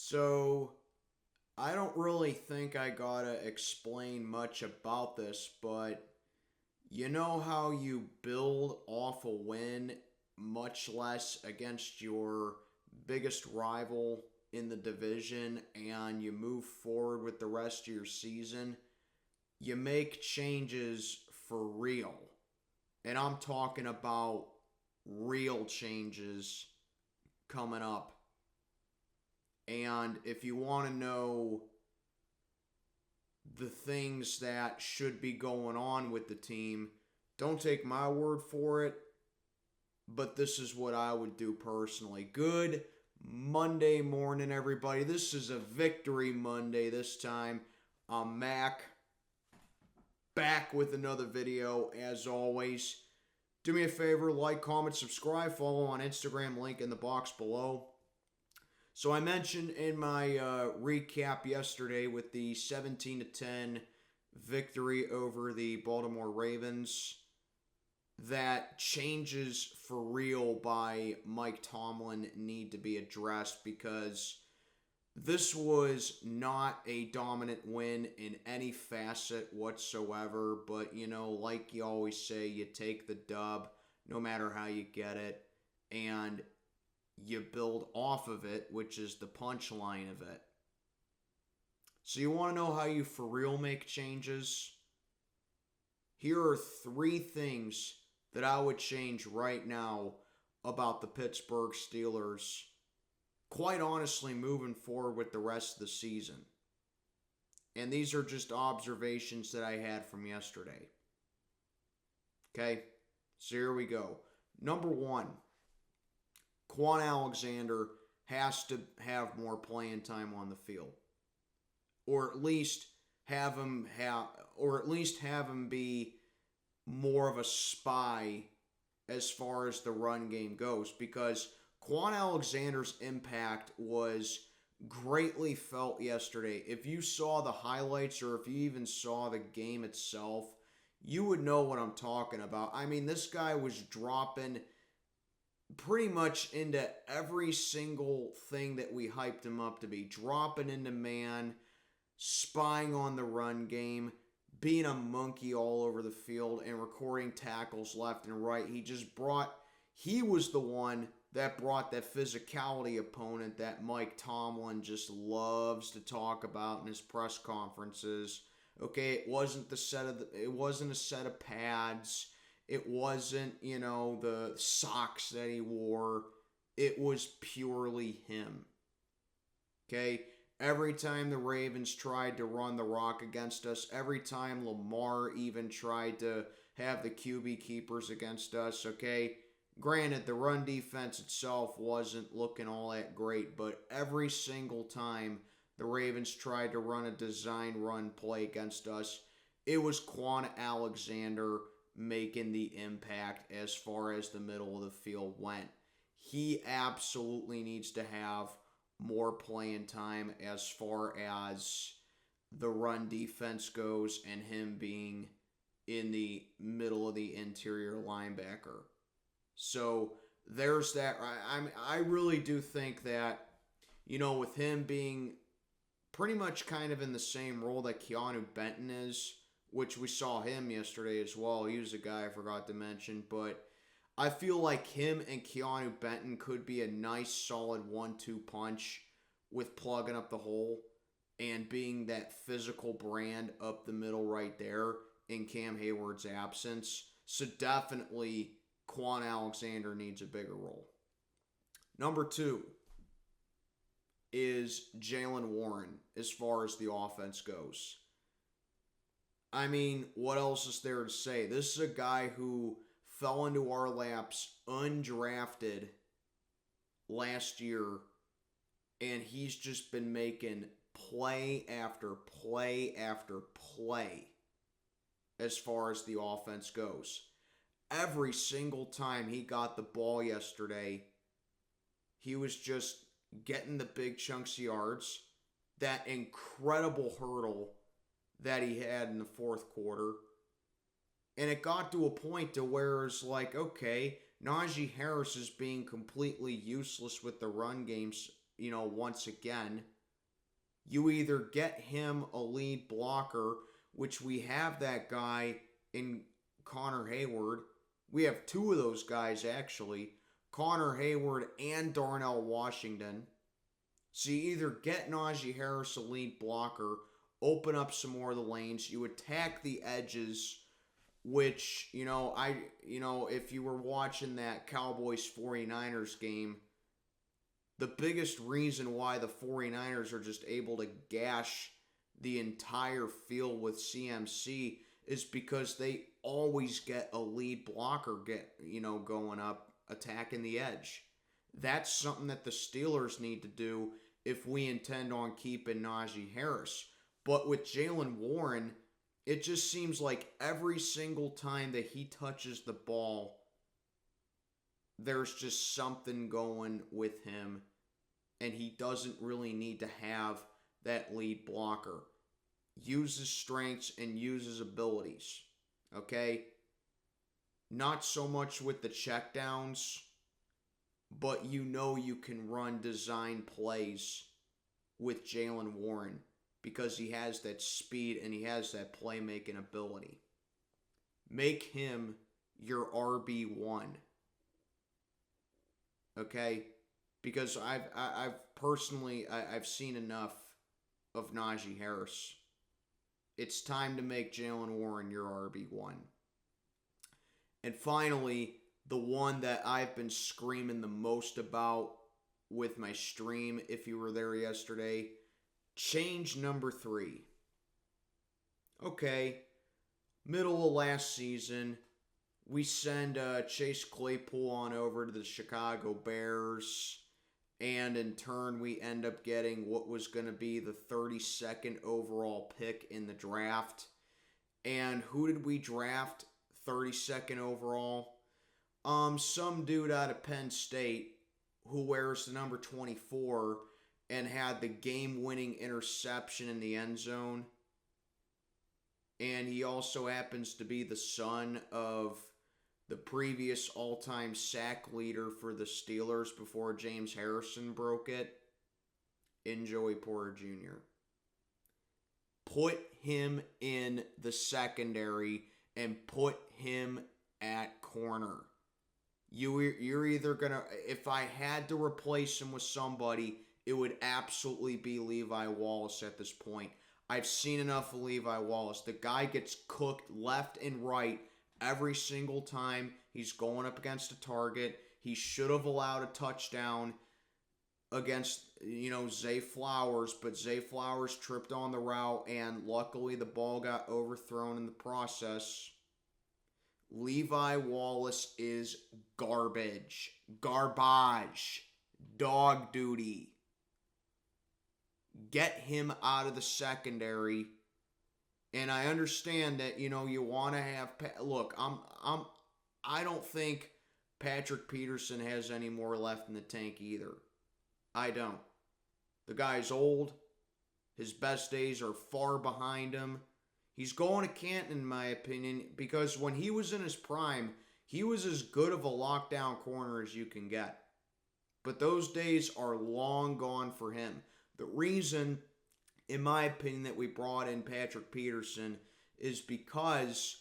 So, I don't really think I gotta explain much about this, but you know how you build off a win, much less against your biggest rival in the division, and you move forward with the rest of your season? You make changes for real. And I'm talking about real changes coming up. And if you want to know the things that should be going on with the team, don't take my word for it, but this is what I would do personally. Good Monday morning, everybody. This is a Victory Monday this time. I'm Mac, back with another video as always. Do me a favor, like, comment, subscribe, follow on Instagram, link in the box below. So I mentioned in my recap yesterday with the 17-10 victory over the Baltimore Ravens that changes for real by Mike Tomlin need to be addressed, because this was not a dominant win in any facet whatsoever. But, like you always say, you take the dub no matter how you get it, and you build off of it, which is the punchline of it. So you want to know how you for real make changes? Here are 3 things that I would change right now about the Pittsburgh Steelers, quite honestly, moving forward with the rest of the season. And these are just observations that I had from yesterday. Okay, so here we go. Number 1. Quan Alexander has to have more playing time on the field, or at least have him be more of a spy as far as the run game goes, because Quan Alexander's impact was greatly felt yesterday. If you saw the highlights, or if you even saw the game itself, you would know what I'm talking about. I mean, this guy was dropping pretty much into every single thing that we hyped him up to be. Dropping into man, spying on the run game, being a monkey all over the field, and recording tackles left and right. He was the one that brought that physicality opponent that Mike Tomlin just loves to talk about in his press conferences. Okay, it wasn't a set of pads. It wasn't, the socks that he wore. It was purely him. Okay? Every time the Ravens tried to run the rock against us, every time Lamar even tried to have the QB keepers against us, okay? Granted, the run defense itself wasn't looking all that great, but every single time the Ravens tried to run a design run play against us, it was Quan Alexander making the impact as far as the middle of the field went. He absolutely needs to have more playing time as far as the run defense goes, and him being in the middle of the interior linebacker. So there's that. I really do think that, with him being pretty much kind of in the same role that Keanu Benton is, which we saw him yesterday as well. He was a guy I forgot to mention, but I feel like him and Keanu Benton could be a nice, solid 1-2 punch with plugging up the hole and being that physical brand up the middle right there in Cam Hayward's absence. So definitely Quan Alexander needs a bigger role. Number 2 is Jaylen Warren as far as the offense goes. I mean, what else is there to say? This is a guy who fell into our laps undrafted last year, and he's just been making play after play after play as far as the offense goes. Every single time he got the ball yesterday, he was just getting the big chunks of yards. That incredible hurdle that he had in the fourth quarter. And it got to a point to where it's like, okay, Najee Harris is being completely useless with the run games, once again. You either get him a lead blocker, which we have that guy in Connor Hayward. We have two of those guys, actually. Connor Hayward and Darnell Washington. So you either get Najee Harris a lead blocker, open up some more of the lanes, you attack the edges, which, if you were watching that Cowboys 49ers game, the biggest reason why the 49ers are just able to gash the entire field with CMC is because they always get a lead blocker going up, attacking the edge. That's something that the Steelers need to do if we intend on keeping Najee Harris. But with Jaylen Warren, it just seems like every single time that he touches the ball, there's just something going with him, and he doesn't really need to have that lead blocker. Use his strengths and use his abilities, okay? Not so much with the checkdowns, but you can run design plays with Jaylen Warren because he has that speed and he has that playmaking ability. Make him your RB1. Okay? Because I've personally seen enough of Najee Harris. It's time to make Jaylen Warren your RB1. And finally, the one that I've been screaming the most about with my stream, if you were there yesterday, change number 3. Okay, middle of last season, we send Chase Claypool on over to the Chicago Bears, and in turn we end up getting what was going to be the 32nd overall pick in the draft. And who did we draft 32nd overall? Some dude out of Penn State who wears the number 24 and had the game-winning interception in the end zone. And he also happens to be the son of the previous all-time sack leader for the Steelers before James Harrison broke it, in Joey Porter Jr. Put him in the secondary and put him at corner. You're either going to... If I had to replace him with somebody, it would absolutely be Levi Wallace at this point. I've seen enough of Levi Wallace. The guy gets cooked left and right every single time he's going up against a target. He should have allowed a touchdown against, Zay Flowers, but Zay Flowers tripped on the route, and luckily the ball got overthrown in the process. Levi Wallace is garbage. Garbage. Dog duty. Get him out of the secondary. And I understand that, you want to have... Look, I don't think Patrick Peterson has any more left in the tank either. I don't. The guy's old. His best days are far behind him. He's going to Canton, in my opinion, because when he was in his prime, he was as good of a lockdown corner as you can get. But those days are long gone for him. The reason, in my opinion, that we brought in Patrick Peterson is because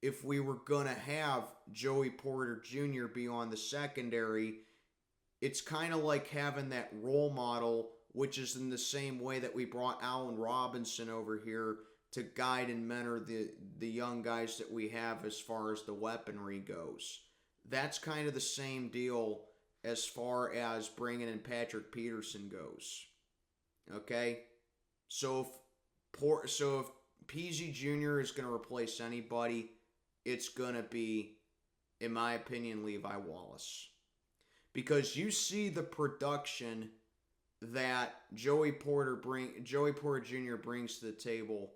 if we were going to have Joey Porter Jr. be on the secondary, it's kind of like having that role model, which is in the same way that we brought Allen Robinson over here to guide and mentor the young guys that we have as far as the weaponry goes. That's kind of the same deal as far as bringing in Patrick Peterson goes. Okay? So if PZ Jr. is going to replace anybody, it's going to be, in my opinion, Levi Wallace. Because you see the production that Joey Porter Jr. brings to the table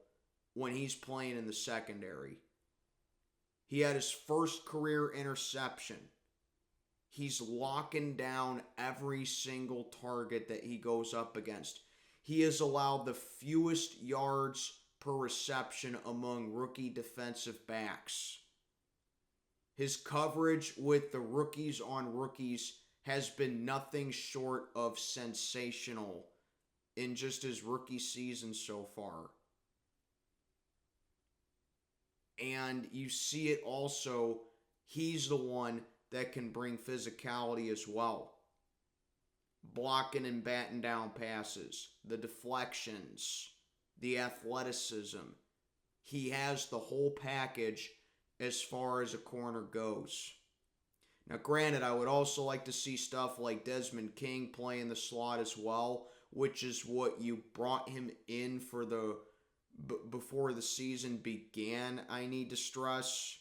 when he's playing in the secondary. He had his first career interception. He's locking down every single target that he goes up against. He has allowed the fewest yards per reception among rookie defensive backs. His coverage with the rookies on rookies has been nothing short of sensational in just his rookie season so far. And you see it also, he's the one that can bring physicality as well. Blocking and batting down passes, the deflections, the athleticism. He has the whole package as far as a corner goes. Now, granted, I would also like to see stuff like Desmond King play in the slot as well, which is what you brought him in for before the season began, I need to stress.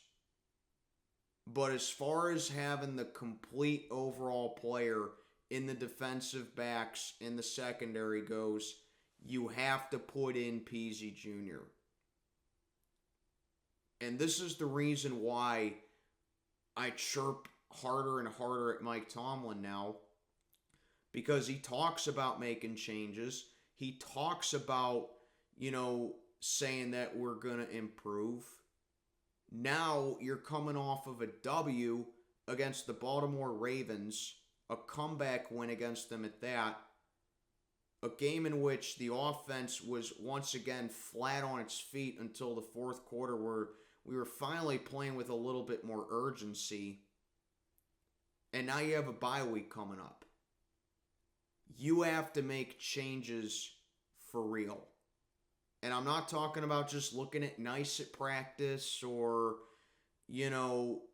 But as far as having the complete overall player in the defensive backs in the secondary goes, you have to put in Peasy Jr. And this is the reason why I chirp harder and harder at Mike Tomlin now, because he talks about making changes. He talks about, saying that we're going to improve. Now you're coming off of a W against the Baltimore Ravens, a comeback win against them at that, a game in which the offense was once again flat on its feet until the fourth quarter, where we were finally playing with a little bit more urgency. And now you have a bye week coming up. You have to make changes for real. And I'm not talking about just looking at nice at practice or,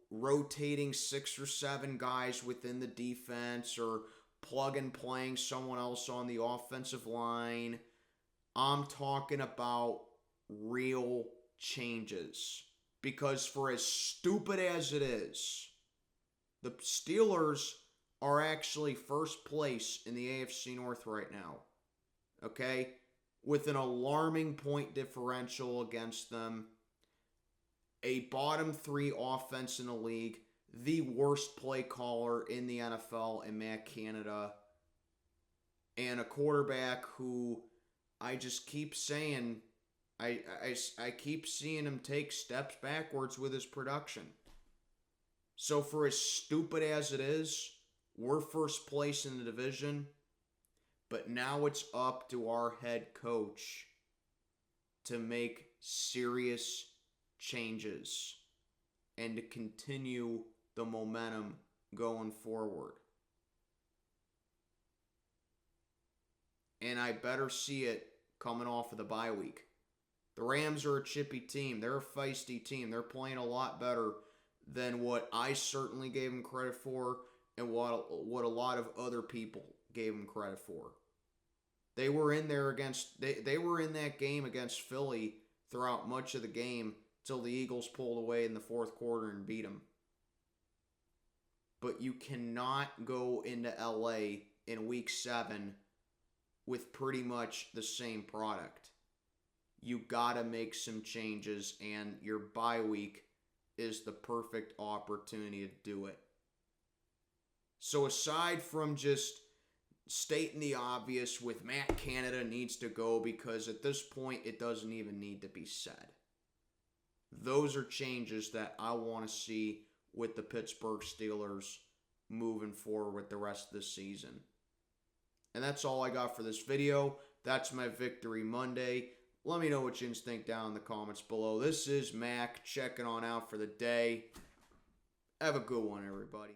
rotating 6 or 7 guys within the defense or plug and playing someone else on the offensive line. I'm talking about real changes. Because for as stupid as it is, the Steelers are actually first place in the AFC North right now. Okay? With an alarming point differential against them. A bottom 3 offense in the league. The worst play caller in the NFL in Matt Canada. And a quarterback who I just keep saying, I keep seeing him take steps backwards with his production. So for as stupid as it is, we're first place in the division. But now it's up to our head coach to make serious changes and to continue the momentum going forward. And I better see it coming off of the bye week. The Rams are a chippy team. They're a feisty team. They're playing a lot better than what I certainly gave them credit for and what a lot of other people gave them credit for. They were in there they were in that game against Philly throughout much of the game till the Eagles pulled away in the fourth quarter and beat them. But you cannot go into LA in week 7 with pretty much the same product. You gotta make some changes, and your bye week is the perfect opportunity to do it. So aside from just stating the obvious with Matt Canada needs to go, because at this point it doesn't even need to be said. Those are changes that I want to see with the Pittsburgh Steelers moving forward with the rest of the season. And that's all I got for this video. That's my Victory Monday. Let me know what you think down in the comments below. This is Mac checking on out for the day. Have a good one, everybody.